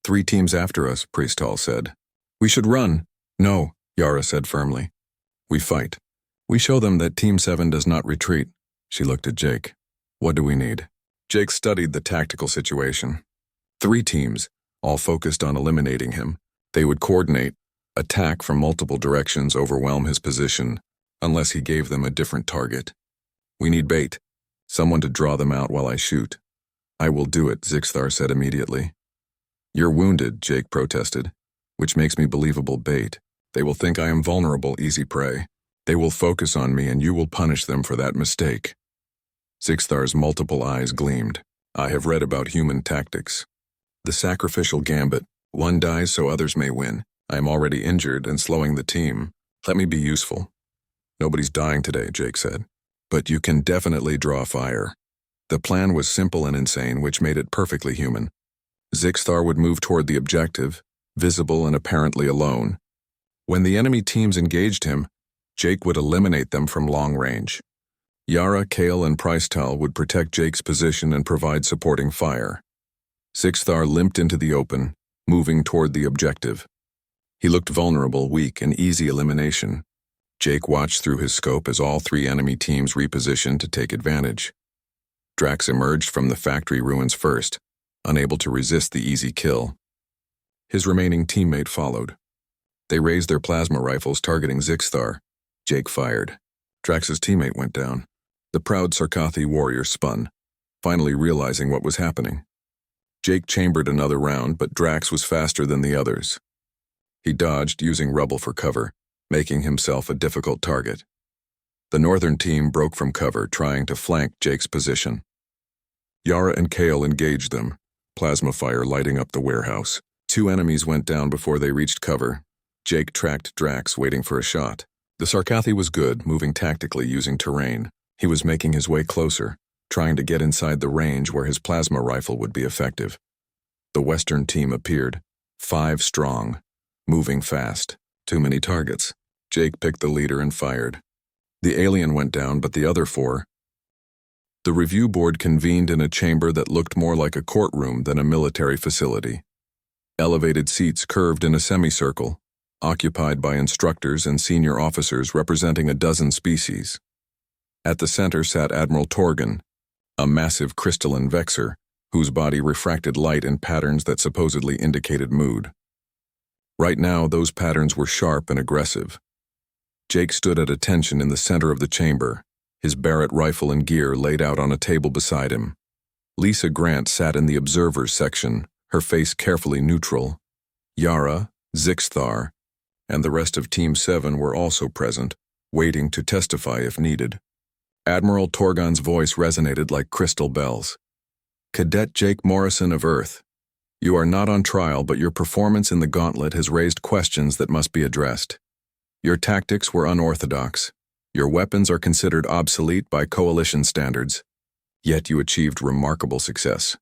3 teams after us, Priesthall said. We should run. No, Yara said firmly. We fight. We show them that Team 7 does not retreat. She looked at Jake. What do we need? Jake studied the tactical situation. 3 teams, all focused on eliminating him. They would coordinate, attack from multiple directions, overwhelm his position, unless he gave them a different target. We need bait. Someone to draw them out while I shoot. I will do it, Zixthar said immediately. You're wounded, Jake protested, which makes me believable bait. They will think I am vulnerable, easy prey. They will focus on me and you will punish them for that mistake. Zixthar's multiple eyes gleamed. I have read about human tactics. The sacrificial gambit. One dies so others may win. I am already injured and slowing the team. Let me be useful. Nobody's dying today, Jake said. But you can definitely draw fire. The plan was simple and insane, which made it perfectly human. Zixthar would move toward the objective, visible and apparently alone. When the enemy teams engaged him, Jake would eliminate them from long range. Yara, Kale, and Priestal would protect Jake's position and provide supporting fire. Zixthar limped into the open, moving toward the objective. He looked vulnerable, weak, and easy elimination. Jake watched through his scope as all 3 enemy teams repositioned to take advantage. Drax emerged from the factory ruins first, unable to resist the easy kill. His remaining teammate followed. They raised their plasma rifles targeting Zixthar. Jake fired. Drax's teammate went down. The proud Sarkathi warrior spun, finally realizing what was happening. Jake chambered another round, but Drax was faster than the others. He dodged, using rubble for cover, making himself a difficult target. The northern team broke from cover, trying to flank Jake's position. Yara and Kale engaged them, plasma fire lighting up the warehouse. 2 enemies went down before they reached cover. Jake tracked Drax, waiting for a shot. The Sarkathi was good, moving tactically using terrain. He was making his way closer, trying to get inside the range where his plasma rifle would be effective. The Western team appeared, 5 strong, moving fast. Too many targets. Jake picked the leader and fired. The alien went down, but the other 4. The review board convened in a chamber that looked more like a courtroom than a military facility. Elevated seats curved in a semicircle, occupied by instructors and senior officers representing a dozen species. At the center sat Admiral Torgan, a massive crystalline vexer, whose body refracted light in patterns that supposedly indicated mood. Right now, those patterns were sharp and aggressive. Jake stood at attention in the center of the chamber, his Barrett rifle and gear laid out on a table beside him. Lisa Grant sat in the observers section, her face carefully neutral. Yara, Zixthar, and the rest of Team 7 were also present, waiting to testify if needed. Admiral Torgon's voice resonated like crystal bells. Cadet Jake Morrison of Earth, you are not on trial, but your performance in the gauntlet has raised questions that must be addressed. Your tactics were unorthodox. Your weapons are considered obsolete by Coalition standards, yet you achieved remarkable success.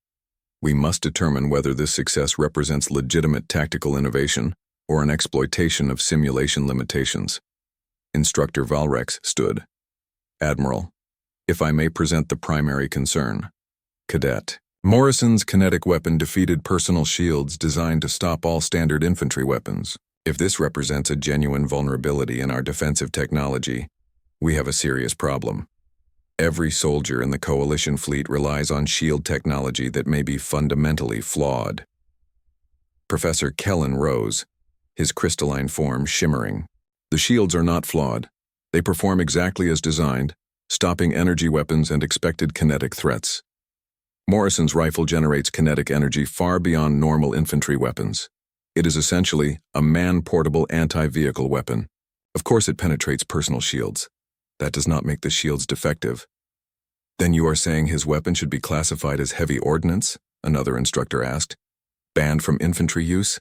We must determine whether this success represents legitimate tactical innovation or an exploitation of simulation limitations. Instructor Valrex stood. Admiral, if I may present the primary concern. Cadet. Morrison's kinetic weapon defeated personal shields designed to stop all standard infantry weapons. If this represents a genuine vulnerability in our defensive technology, we have a serious problem. Every soldier in the Coalition fleet relies on shield technology that may be fundamentally flawed. Professor Kellen rose, his crystalline form shimmering. The shields are not flawed. They perform exactly as designed, stopping energy weapons and expected kinetic threats. Morrison's rifle generates kinetic energy far beyond normal infantry weapons. It is essentially a man-portable anti-vehicle weapon. Of course it penetrates personal shields. That does not make the shields defective. Then you are saying his weapon should be classified as heavy ordnance? Another instructor asked. Banned from infantry use?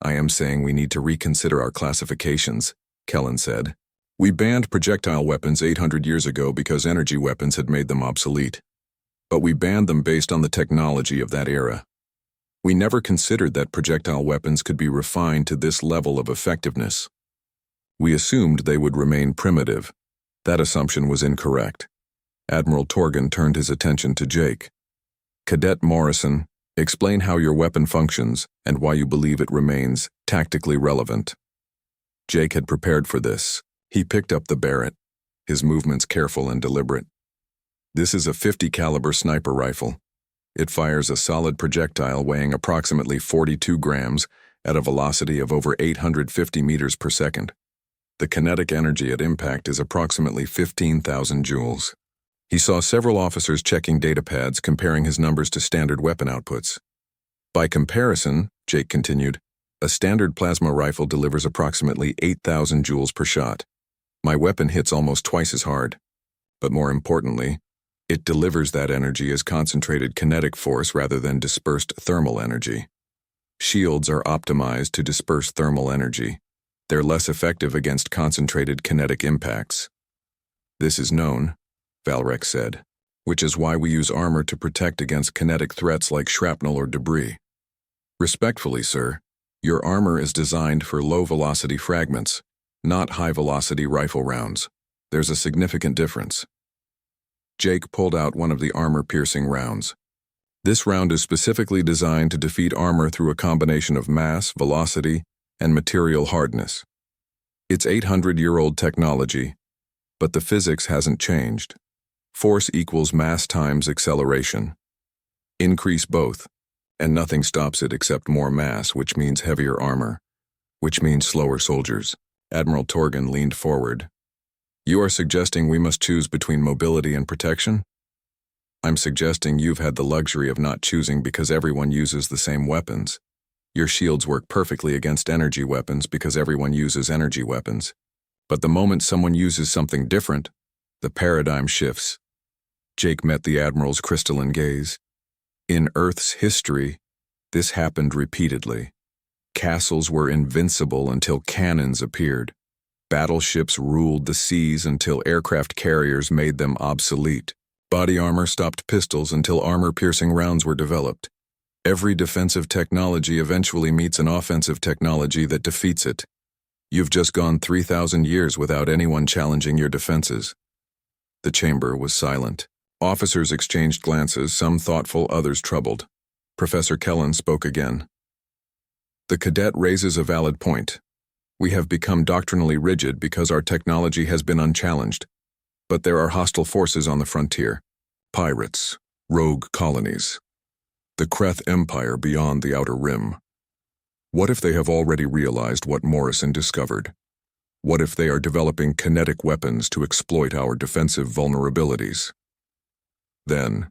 I am saying we need to reconsider our classifications, Kellen said. We banned projectile weapons 800 years ago because energy weapons had made them obsolete. But we banned them based on the technology of that era. We never considered that projectile weapons could be refined to this level of effectiveness. We assumed they would remain primitive. That assumption was incorrect. Admiral Torgon turned his attention to Jake. Cadet Morrison, explain how your weapon functions and why you believe it remains tactically relevant. Jake had prepared for this. He picked up the Barrett, his movements careful and deliberate. This is a .50 caliber sniper rifle. It fires a solid projectile weighing approximately 42 grams at a velocity of over 850 meters per second. The kinetic energy at impact is approximately 15,000 joules. He saw several officers checking data pads comparing his numbers to standard weapon outputs. By comparison, Jake continued, a standard plasma rifle delivers approximately 8,000 joules per shot. My weapon hits almost twice as hard. But more importantly, it delivers that energy as concentrated kinetic force rather than dispersed thermal energy. Shields are optimized to disperse thermal energy. They're less effective against concentrated kinetic impacts. This is known, Valrex said, which is why we use armor to protect against kinetic threats like shrapnel or debris. Respectfully, sir, your armor is designed for low-velocity fragments, not high-velocity rifle rounds. There's a significant difference. Jake pulled out one of the armor-piercing rounds. This round is specifically designed to defeat armor through a combination of mass, velocity, and material hardness. It's 800-year-old technology, but the physics hasn't changed. Force equals mass times acceleration. Increase both, and nothing stops it except more mass, which means heavier armor, which means slower soldiers. Admiral Torgon leaned forward. You are suggesting we must choose between mobility and protection? I'm suggesting you've had the luxury of not choosing because everyone uses the same weapons. Your shields work perfectly against energy weapons because everyone uses energy weapons. But the moment someone uses something different, the paradigm shifts. Jake met the Admiral's crystalline gaze. In Earth's history, this happened repeatedly. Castles were invincible until cannons appeared. Battleships ruled the seas until aircraft carriers made them obsolete. Body armor stopped pistols until armor-piercing rounds were developed. Every defensive technology eventually meets an offensive technology that defeats it. You've just gone 3,000 years without anyone challenging your defenses. The chamber was silent. Officers exchanged glances, some thoughtful, others troubled. Professor Kellen spoke again. The cadet raises a valid point. We have become doctrinally rigid because our technology has been unchallenged. But there are hostile forces on the frontier. Pirates, rogue colonies, the Kreth Empire beyond the Outer Rim. What if they have already realized what Morrison discovered? What if they are developing kinetic weapons to exploit our defensive vulnerabilities? Then,